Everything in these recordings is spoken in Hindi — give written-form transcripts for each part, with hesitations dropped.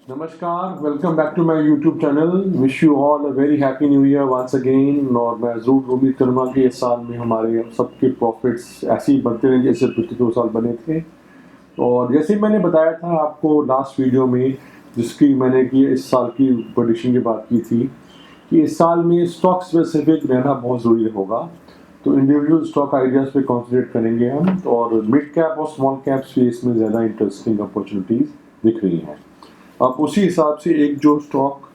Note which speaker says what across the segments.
Speaker 1: नमस्कार, welcome back to my YouTube channel. Wish you all a very happy new year once again. और मैं ज़रूर उम्मीद करूँगा कि इस साल में हमारे सबके प्रॉफिट्स ऐसे ही बढ़ते रहें जैसे पिछले 2 साल बने थे। और जैसे मैंने बताया था आपको लास्ट वीडियो में, जिसकी मैंने की इस साल की प्रेडिक्शन की बात की थी, कि इस साल में स्टॉक स्पेसिफिक रहना बहुत ज़रूरी होगा। तो इंडिविजुअल स्टॉक आइडियाज़ पे कॉन्सेंट्रेट करेंगे हम, और मिड कैप और स्मॉल कैप स्पेस में ज़्यादा इंटरेस्टिंग अपॉर्चुनिटीज़ दिख रही हैं। अब उसी हिसाब से एक जो स्टॉक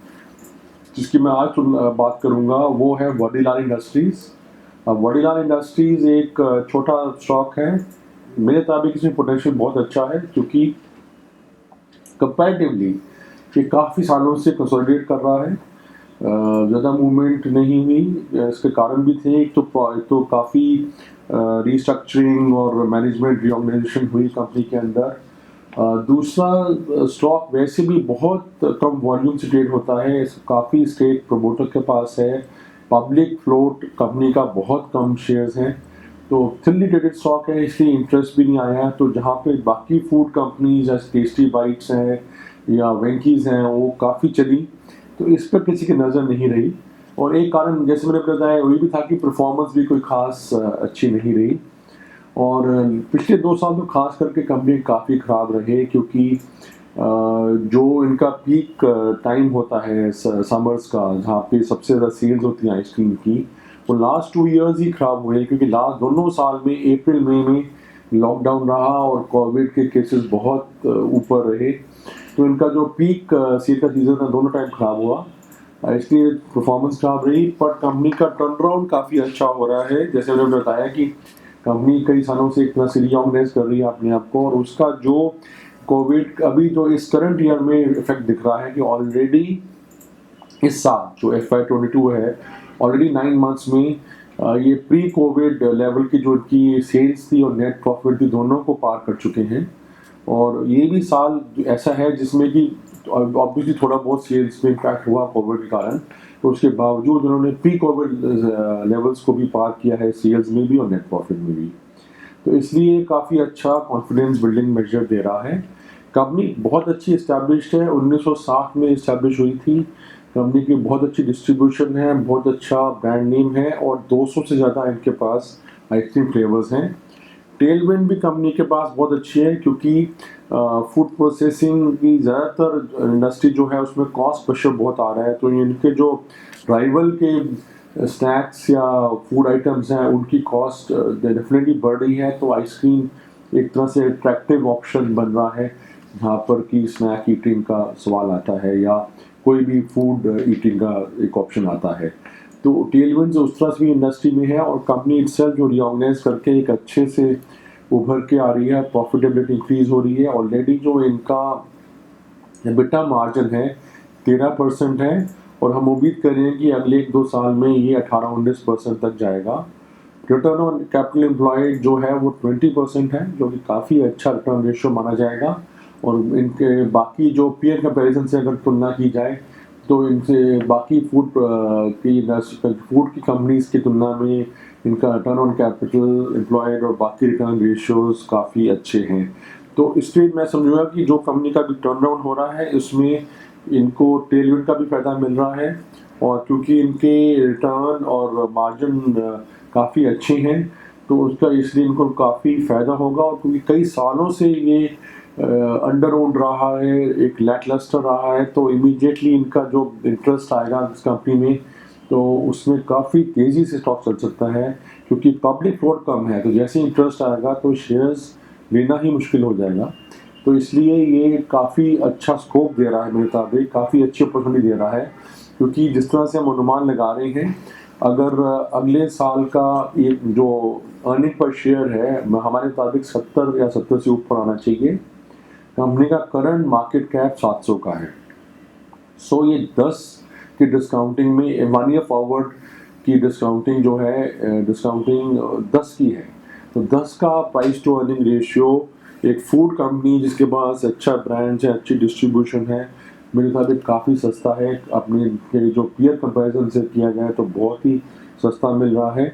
Speaker 1: जिसकी मैं आज बात करूंगा वो है वाडीलाल इंडस्ट्रीज। अब वाडीलाल इंडस्ट्रीज एक छोटा स्टॉक है। मेरे मुताबिक इसमें पोटेंशियल बहुत अच्छा है, क्योंकि कंपैरेटिवली ये काफ़ी सालों से कंसोलिडेट कर रहा है। ज़्यादा मूवमेंट नहीं हुई। इसके कारण भी थे। एक तो काफ़ी रिस्ट्रक्चरिंग और मैनेजमेंट रीऑर्गेनाइजेशन हुई कंपनी के अंदर। दूसरा, स्टॉक वैसे भी बहुत कम वॉल्यूम से ट्रेड होता है। काफ़ी स्टेक प्रमोटर के पास है। पब्लिक फ्लोट कंपनी का बहुत कम शेयर्स हैं। तो थिनली ट्रेडेड स्टॉक है, इसलिए इंटरेस्ट भी नहीं आया। तो जहाँ पे बाकी फूड कंपनीज जैसे टेस्टी बाइट्स हैं या वेंकीज हैं वो काफ़ी चली, तो इस पर किसी की नज़र नहीं रही। और एक कारण जैसे मैंने बताया वही भी था कि परफॉर्मेंस भी कोई खास अच्छी नहीं रही। और पिछले 2 साल तो खास करके कंपनी काफ़ी ख़राब रहे, क्योंकि जो इनका पीक टाइम होता है समर्स का, जहाँ पे सबसे ज़्यादा सेल्स होती है आइसक्रीम की, वो लास्ट 2 इयर्स ही ख़राब हुए। क्योंकि लास्ट दोनों साल में अप्रैल मई में लॉकडाउन रहा और कोविड के केसेस बहुत ऊपर रहे। तो इनका जो पीक सेल का सीज़न था दोनों टाइम ख़राब हुआ, इसलिए परफॉर्मेंस खराब रही। पर कंपनी का टर्न अराउंड काफ़ी अच्छा हो रहा है। जैसे मैंने बताया कि कंपनी कई सालों से एक तरह से रीऑर्गेनाइज कर रही है अपने आप को, और उसका जो कोविड अभी जो इस करंट ईयर में इफेक्ट दिख रहा है कि ऑलरेडी इस साल जो FY22 है, ऑलरेडी 9 मंथ्स में ये प्री कोविड लेवल की जो इनकी सेल्स थी और नेट प्रॉफिट थी दोनों को पार कर चुके हैं। और ये भी साल ऐसा है जिसमें कि ऑब्वियसली थोड़ा बहुत सेल्स में इम्पैक्ट हुआ कोविड के कारण, तो उसके बावजूद उन्होंने प्री कोविड लेवल्स को भी पार किया है, सेल्स में भी और नेट प्रॉफिट में भी। तो इसलिए काफ़ी अच्छा कॉन्फिडेंस बिल्डिंग मेजर दे रहा है। कंपनी बहुत अच्छी इस्टेब्लिश्ड है, 1960 में इस्टेब्लिश हुई थी। कंपनी की बहुत अच्छी डिस्ट्रीब्यूशन है, बहुत अच्छा ब्रांड नेम है, और 200 से ज़्यादा इनके पास आइसक्रीम फ्लेवर्स हैं। टेलविंड भी कंपनी के पास बहुत अच्छी है, क्योंकि फूड प्रोसेसिंग की ज़्यादातर इंडस्ट्री जो है उसमें कॉस्ट प्रेशर बहुत आ रहा है। तो इनके जो राइवल के स्नैक्स या फूड आइटम्स हैं उनकी कॉस्ट डेफिनेटली बढ़ रही है। तो आइसक्रीम एक तरह से अट्रैक्टिव ऑप्शन बन रहा है, जहाँ पर कि स्नैक ईटिंग का सवाल आता है या कोई भी फूड ईटिंग का एक ऑप्शन आता है। तो टेलविंड उस तरह से भी इंडस्ट्री में है, और कंपनी इटसेल्फ जो रीऑर्गेनाइज करके एक अच्छे से उभर के आ रही है, प्रॉफिटेबिलिटी इंक्रीज हो रही है। ऑलरेडी जो इनका एबिटा मार्जिन है 13% है, और हम उम्मीद करें कि अगले 1-2 साल में ये 18-19% तक जाएगा। रिटर्न ऑन कैपिटल एम्प्लॉयड जो है वो 20% है, जो कि काफ़ी अच्छा रिटर्न रेशियो माना जाएगा। और इनके बाकी जो पीयर कंपैरिजन से अगर तुलना की जाए, तो इनसे बाकी फूड की कंपनीज की तुलना में इनका रिटर्न ऑन कैपिटल एम्प्लॉयड और बाकी रिटर्न रेशियोज काफ़ी अच्छे हैं। तो इसलिए मैं समझूंगा कि जो कंपनी का भी टर्न अराउंड हो रहा है उसमें इनको टेलविंड का भी फायदा मिल रहा है। और क्योंकि इनके रिटर्न और मार्जिन काफ़ी अच्छे हैं, तो उसका इसलिए इनको काफ़ी फ़ायदा होगा। और क्योंकि कई सालों से ये अंडर ओन रहा है, एक लैकलस्टर रहा है, तो इमीडिएटली इनका जो इंटरेस्ट आएगा इस कंपनी में, तो उसमें काफ़ी तेज़ी से स्टॉक चल सकता है। क्योंकि पब्लिक फ्लोट कम है, तो जैसे इंटरेस्ट आएगा तो शेयर्स लेना ही मुश्किल हो जाएगा। तो इसलिए ये काफ़ी अच्छा स्कोप दे रहा है, मेरे मुताबिक काफ़ी अच्छी अपॉर्चुनिटी दे रहा है। क्योंकि जिस तरह से हम अनुमान लगा रहे हैं, अगर अगले साल का ये जो अर्निंग पर शेयर है हमारे मुताबिक 70 या 70 से ऊपर आना चाहिए। कंपनी का करंट मार्केट कैप 700 का है। सो ये 10 की डिस्काउंटिंग में 1 ईयर फॉरवर्ड की डिस्काउंटिंग जो है, डिस्काउंटिंग 10 की है। तो 10 का प्राइस टू अर्निंग रेशियो एक फूड कंपनी जिसके पास अच्छा ब्रांड है, अच्छी डिस्ट्रीब्यूशन है, मेरे मुताबिक काफ़ी सस्ता है। अपने के जो पीयर कंपैरिजन से किया जाए तो बहुत ही सस्ता मिल रहा है।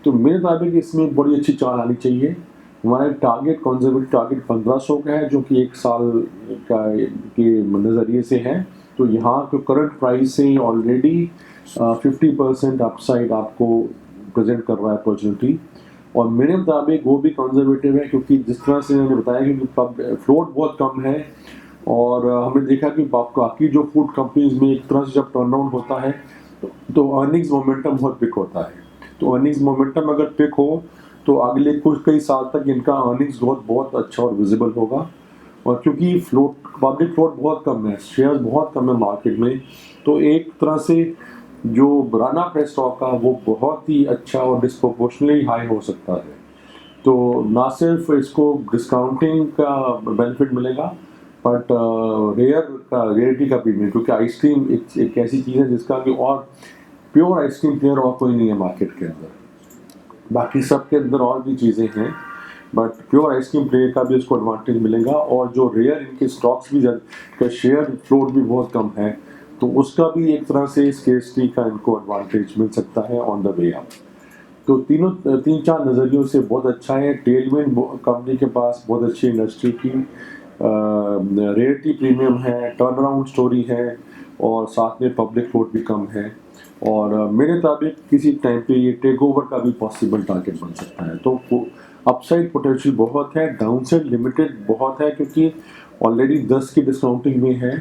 Speaker 1: तो मेरे मुताबिक इसमें बड़ी अच्छी चाल आनी चाहिए। हमारा टारगेट कंजर्वेटिव टारगेट 1500 का है, जो कि 1 साल का के नज़रिए से है। तो यहाँ तो करंट प्राइस से ऑलरेडी 50% अपसाइड आपको प्रेजेंट कर रहा है अपॉर्चुनिटी, और मेरे मुताबिक वो भी कंजर्वेटिव है, क्योंकि जिस तरह से मैंने बताया कि फ्लोट बहुत कम है, और हमने देखा कि बाकी जो फूड कंपनीज में एक तरह से जब टर्न अराउंड होता है तो अर्निंग्स मोमेंटम बहुत पिक होता है। तो अर्निंग्स मोमेंटम अगर पिक हो तो अगले कुछ कई साल तक इनका अर्निंग्स ग्रोथ बहुत अच्छा और विजिबल होगा। और क्योंकि पब्लिक फ्लोट बहुत कम है, शेयर्स बहुत कम है मार्केट में, तो एक तरह से जो रन अप है स्टॉक का वो बहुत ही अच्छा और डिस्प्रोपोर्शनली हाई हो सकता है। तो ना सिर्फ इसको डिस्काउंटिंग का बेनिफिट मिलेगा, बट रेयरिटी का प्रीमियम, क्योंकि आइसक्रीम एक ऐसी चीज़ है जिसका कि और प्योर आइसक्रीम प्लेयर और कोई नहीं है मार्केट के अंदर। बाकी सब के अंदर और भी चीज़ें हैं, बट प्योर आइसक्रीम प्लेयर का भी इसको एडवांटेज मिलेगा, और जो रेयर इनके स्टॉक्स भी का शेयर फ्लोट भी बहुत कम है, तो उसका भी एक तरह से स्केर्सिटी का इनको एडवांटेज मिल सकता है ऑन द वे अप। तो तीन चार नज़रियों से बहुत अच्छा है। टेलविंड कंपनी के पास बहुत अच्छी इंडस्ट्री की रेयरिटी प्रीमियम है, टर्न अराउंड स्टोरी है, और साथ में पब्लिक फ्लोट भी कम है, और मेरे मुताबिक किसी टाइम पे ये टेक ओवर का भी पॉसिबल टारगेट बन सकता है। तो अपसाइड पोटेंशियल बहुत है, डाउनसाइड लिमिटेड बहुत है, क्योंकि ऑलरेडी 10 की डिस्काउंटिंग में है।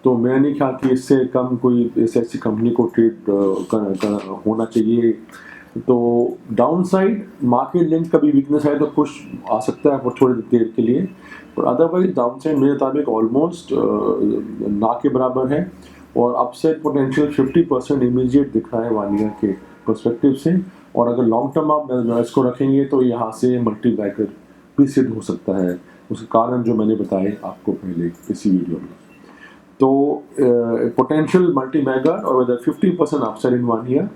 Speaker 1: तो मैं नहीं ख्याल कि इससे कम कोई ऐसी कंपनी को ट्रेड होना चाहिए। तो डाउन साइड मार्केट लिंक कभी वीकनेस है तो कुछ आ सकता है थोड़ी देर के लिए, पर अदरवाइज डाउन साइड मेरे मुताबिक ऑलमोस्ट ना के बराबर है, और अपसाइड पोटेंशियल 50% इमीडिएट दिख रहा है 1 ईयर के पर्सपेक्टिव से। और अगर लॉन्ग टर्म आप इसको रखेंगे तो यहाँ से मल्टी बैगर भी सिद्ध हो सकता है, उसके कारण जो मैंने बताए आपको पहले इसी वीडियो में। तो पोटेंशियल मल्टी बैगर और विद 50% अपसाइड इन 1 ईयर,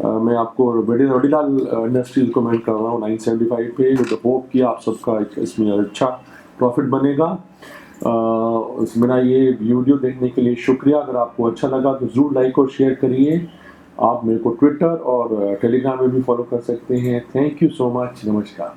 Speaker 1: मैं आपको वडीलाल इंडस्ट्रीज को कमेंट कर रहा हूँ 975 पे, विद होप कि आप सबका इसमें अच्छा प्रॉफिट बनेगा। मेरा ये वीडियो देखने के लिए शुक्रिया। अगर आपको अच्छा लगा तो ज़रूर लाइक और शेयर करिए। आप मेरे को ट्विटर और टेलीग्राम में भी फॉलो कर सकते हैं। Thank you so much. नमस्कार।